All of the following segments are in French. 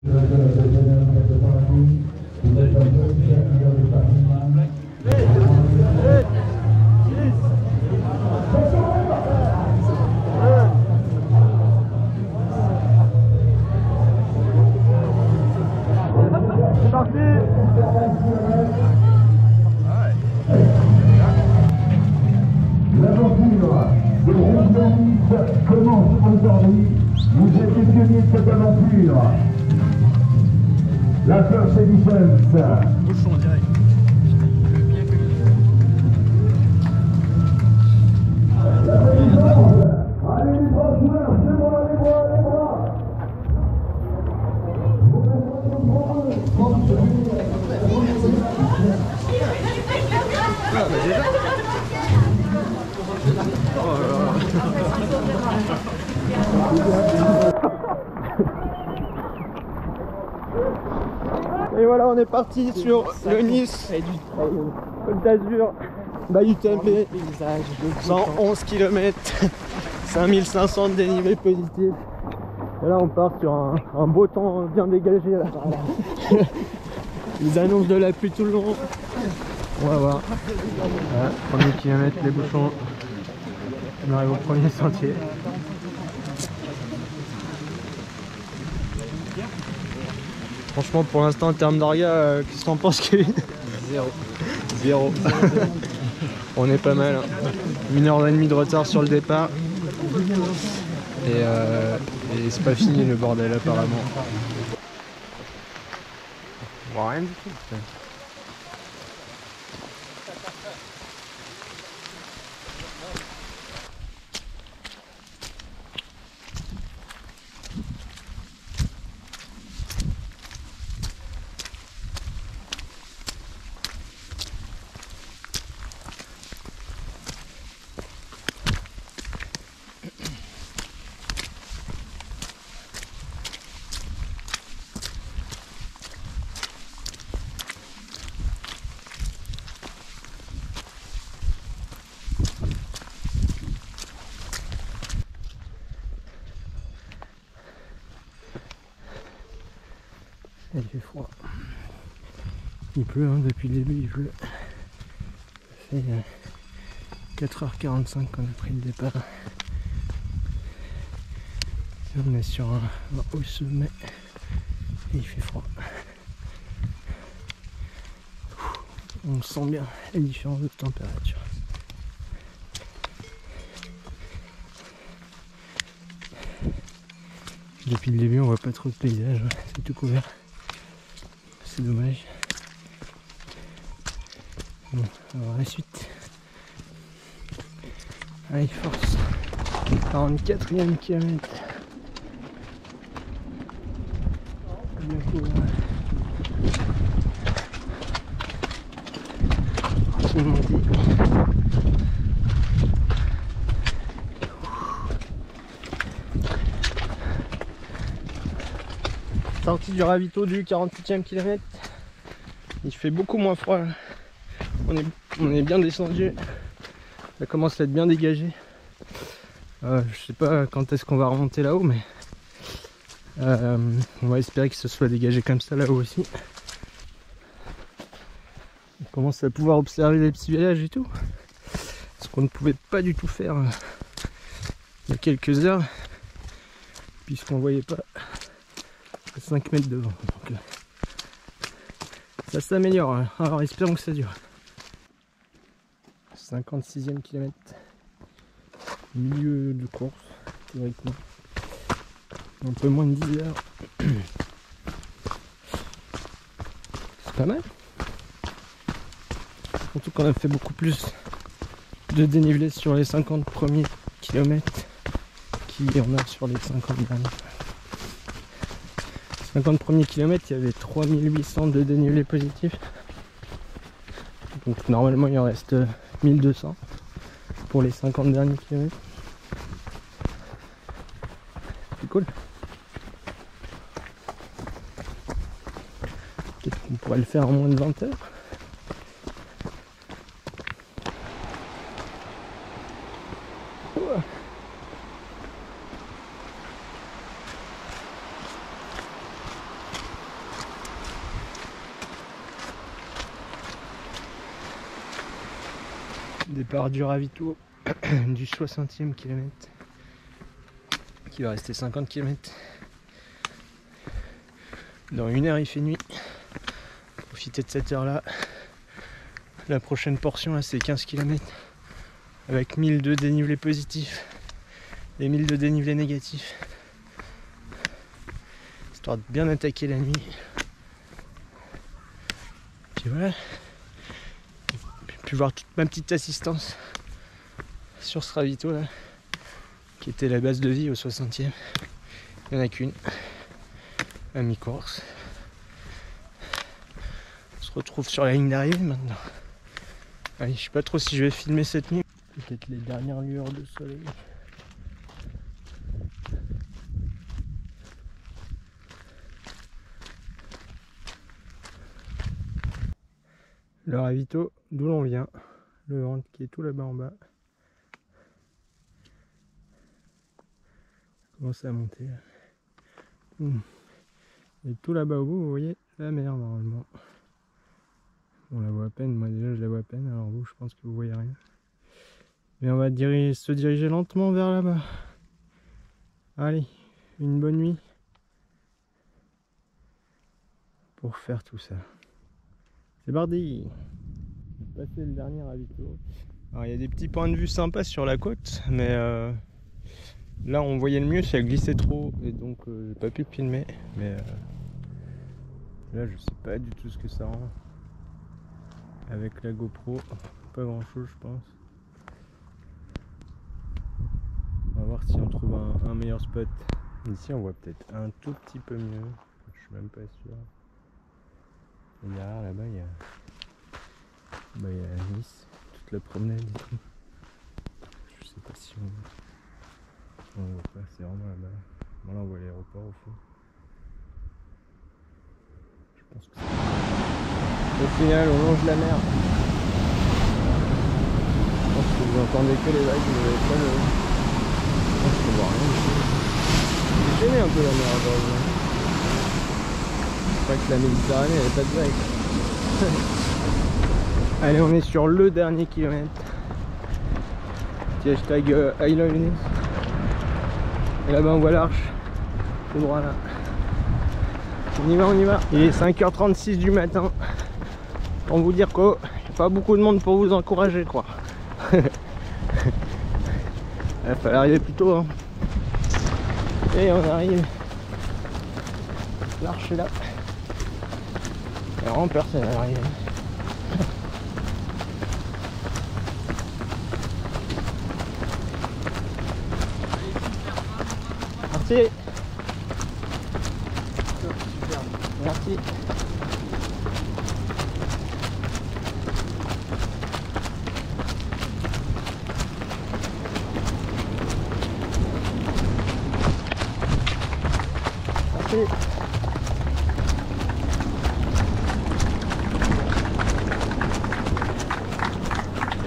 Commence aujourd'hui, vous êtes les pionniers de cette aventure. La First Edition. Bouchon direct. Allez les bras joueurs, c'est bon, les bras, les bras. Ah bah déjà. Et voilà, on est parti sur le Nice, Côte d'Azur, Bayou Tempé, 111 km, 5500 de dénivelé positif. Et là on part sur un beau temps bien dégagé là. Ils annoncent de la pluie tout le long. On va voir. Voilà, premier kilomètre, les bouchons. On arrive au premier sentier. Franchement, pour l'instant, en termes d'orga, qu'est-ce que t'en penses, Kevin? Zéro. On est pas mal. Hein. 1h30 de retard sur le départ. Et c'est pas fini le bordel, apparemment. On voit rien du tout. Il fait froid. Il pleut, hein, depuis le début il pleut. Ça fait 4h45 qu'on a pris le départ. Et on est sur un haut sommet et il fait froid. On sent bien la différence de température. Depuis le début on voit pas trop de paysage, c'est tout couvert. C'est dommage. Bon, alors la suite. Allez, force. 44e kilomètre. Bien couvert. C'est monté. Sortie du ravito du 48e kilomètre. Il fait beaucoup moins froid là. On est bien descendu. Ça commence à être bien dégagé. Je sais pas quand est-ce qu'on va remonter là-haut, mais on va espérer que ce soit dégagé comme ça là-haut aussi. On commence à pouvoir observer les petits villages et tout. Ce qu'on ne pouvait pas du tout faire il y a quelques heures, puisqu'on voyait pas 5 mètres devant. Donc, ça s'améliore, alors espérons que ça dure. 56e kilomètre, milieu de course, théoriquement. Un peu moins de 10 heures. C'est pas mal. Surtout qu'on a fait beaucoup plus de dénivelé sur les 50 premiers kilomètres qu'il y en a sur les 50 derniers. 50 premiers kilomètres, il y avait 3800 de dénivelé positif. Donc normalement il en reste 1200 pour les 50 derniers kilomètres. C'est cool. Peut-être qu'on pourrait le faire en moins de 20 heures. Départ du ravito du 60e kilomètre, qui va rester 50 km. Dans 1 heure il fait nuit. Profitez de cette heure là. La prochaine portion là c'est 15 km avec 1000 de dénivelé positif et 1000 de dénivelé négatif, histoire de bien attaquer la nuit. Puis voilà, j'ai pu voir toute ma petite assistance sur ce ravito là qui était la base de vie au 60e. Il n'y en a qu'une à mi-course. On se retrouve sur la ligne d'arrivée maintenant. Allez, je sais pas trop si je vais filmer cette nuit. Peut-être les dernières lueurs de soleil. Le ravito d'où l'on vient. Le ventre qui est tout là-bas en bas. Commence à monter là. Et tout là-bas au bout, vous voyez la mer normalement. On la voit à peine, moi déjà je la vois à peine, alors vous je pense que vous voyez rien. Mais on va se diriger lentement vers là-bas. Allez, une bonne nuit pour faire tout ça. C'est parti. On va passer le dernier ravito. Alors il y a des petits points de vue sympas sur la côte, mais là on voyait le mieux, ça glissait trop et donc j'ai pas pu le filmer. Mais là je sais pas du tout ce que ça rend. Avec la GoPro, pas grand chose je pense. On va voir si on trouve un meilleur spot. Ici on voit peut-être un tout petit peu mieux, je suis même pas sûr. Et derrière là-bas il y a Nice, toute la promenade et tout. Je sais pas si on voit pas, c'est vraiment là-bas. Bon là on voit l'aéroport au fond. Je pense que au final on longe la mer. Je pense que vous entendez que les vagues, vous n'avez pas le... Je pense qu'on voit rien ici. J'ai gêné un peu la mer aujourd'hui. C'est pas que la Méditerranée elle n'a pas de vagues. Allez, on est sur le dernier kilomètre. Petit hashtag I love Nice. Et là-bas on voit l'arche. Tout droit là. On y va, on y va. Il est 5h36 du matin. Pour vous dire qu'il n'y a pas beaucoup de monde pour vous encourager quoi. Il fallait arriver plus tôt hein. Et on arrive. L'arche est là. Il n'y a vraiment personne à l'arrivée. Merci. Merci.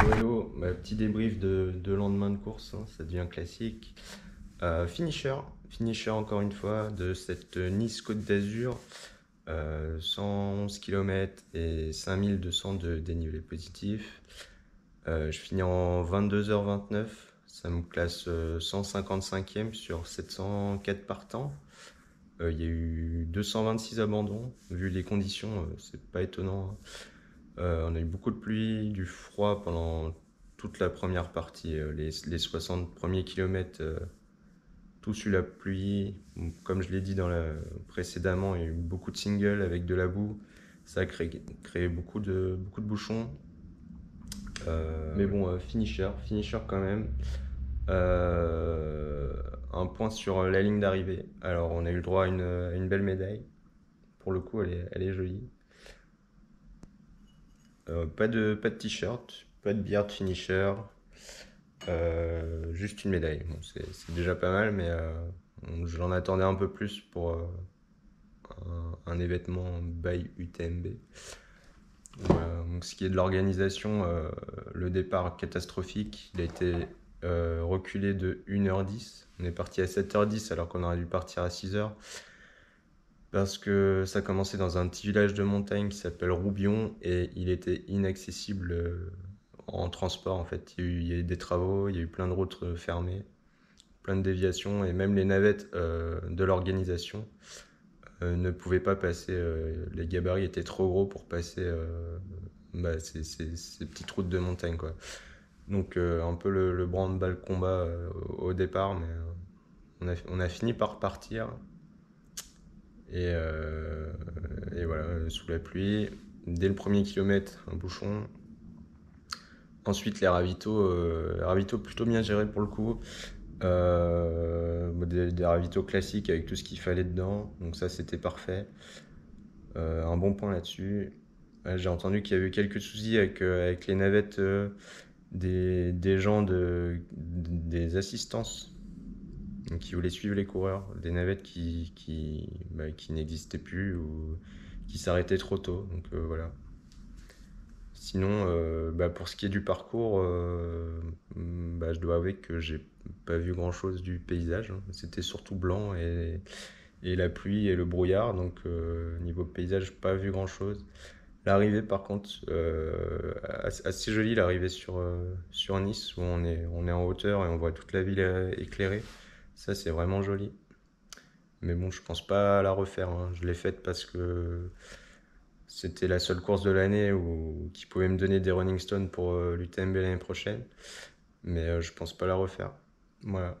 Hello, petit débrief de lendemain de course, hein, ça devient classique. Finisher encore une fois de cette Nice Côte d'Azur, 111 km et 5200 de dénivelé positif. Je finis en 22h29, ça me classe 155e sur 704 partants. Il y a eu 226 abandons, vu les conditions, c'est pas étonnant. On a eu beaucoup de pluie, du froid pendant toute la première partie, les 60 premiers kilomètres, tout sous la pluie. Comme je l'ai dit précédemment, il y a eu beaucoup de singles avec de la boue, ça a créé beaucoup de bouchons. Mais bon, finisher quand même. Un point sur la ligne d'arrivée. Alors on a eu le droit à une belle médaille. Pour le coup elle est jolie. Pas de t-shirt, pas de beard finisher, juste une médaille. Bon, c'est déjà pas mal, mais j'en attendais un peu plus pour un événement by UTMB. Voilà. Donc, ce qui est de l'organisation, le départ catastrophique, il a été reculé de 1h10. On est parti à 7h10 alors qu'on aurait dû partir à 6h. Parce que ça commençait dans un petit village de montagne qui s'appelle Roubion et il était inaccessible en transport en fait. Il y a eu des travaux, il y a eu plein de routes fermées, plein de déviations, et même les navettes de l'organisation ne pouvaient pas passer. Les gabarits étaient trop gros pour passer ces petites routes de montagne, quoi. Donc un peu le branle-bas combat au départ, mais on a fini par partir. Et voilà, sous la pluie, dès le premier kilomètre, un bouchon. Ensuite, les ravitaux plutôt bien gérés pour le coup. Des ravitaux classiques avec tout ce qu'il fallait dedans, donc ça c'était parfait. Un bon point là-dessus. J'ai entendu qu'il y avait eu quelques soucis avec les navettes des gens des assistances, donc qui voulaient suivre les coureurs, des navettes qui n'existaient plus ou qui s'arrêtaient trop tôt, donc voilà. Sinon, pour ce qui est du parcours, je dois avouer que j'ai pas vu grand chose du paysage. C'était surtout blanc et la pluie et le brouillard, donc niveau paysage, pas vu grand chose. L'arrivée, par contre, assez jolie, l'arrivée sur Nice, où on est en hauteur et on voit toute la ville éclairée. Ça, c'est vraiment joli. Mais bon, je pense pas à la refaire, hein. Je l'ai faite parce que c'était la seule course de l'année qui pouvait me donner des running stones pour l'UTMB l'année prochaine. Mais je pense pas la refaire. Voilà.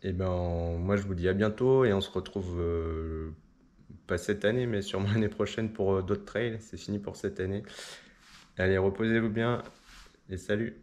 Et moi je vous dis à bientôt et on se retrouve pas cette année, mais sûrement l'année prochaine pour d'autres trails. C'est fini pour cette année. Allez, reposez-vous bien et salut!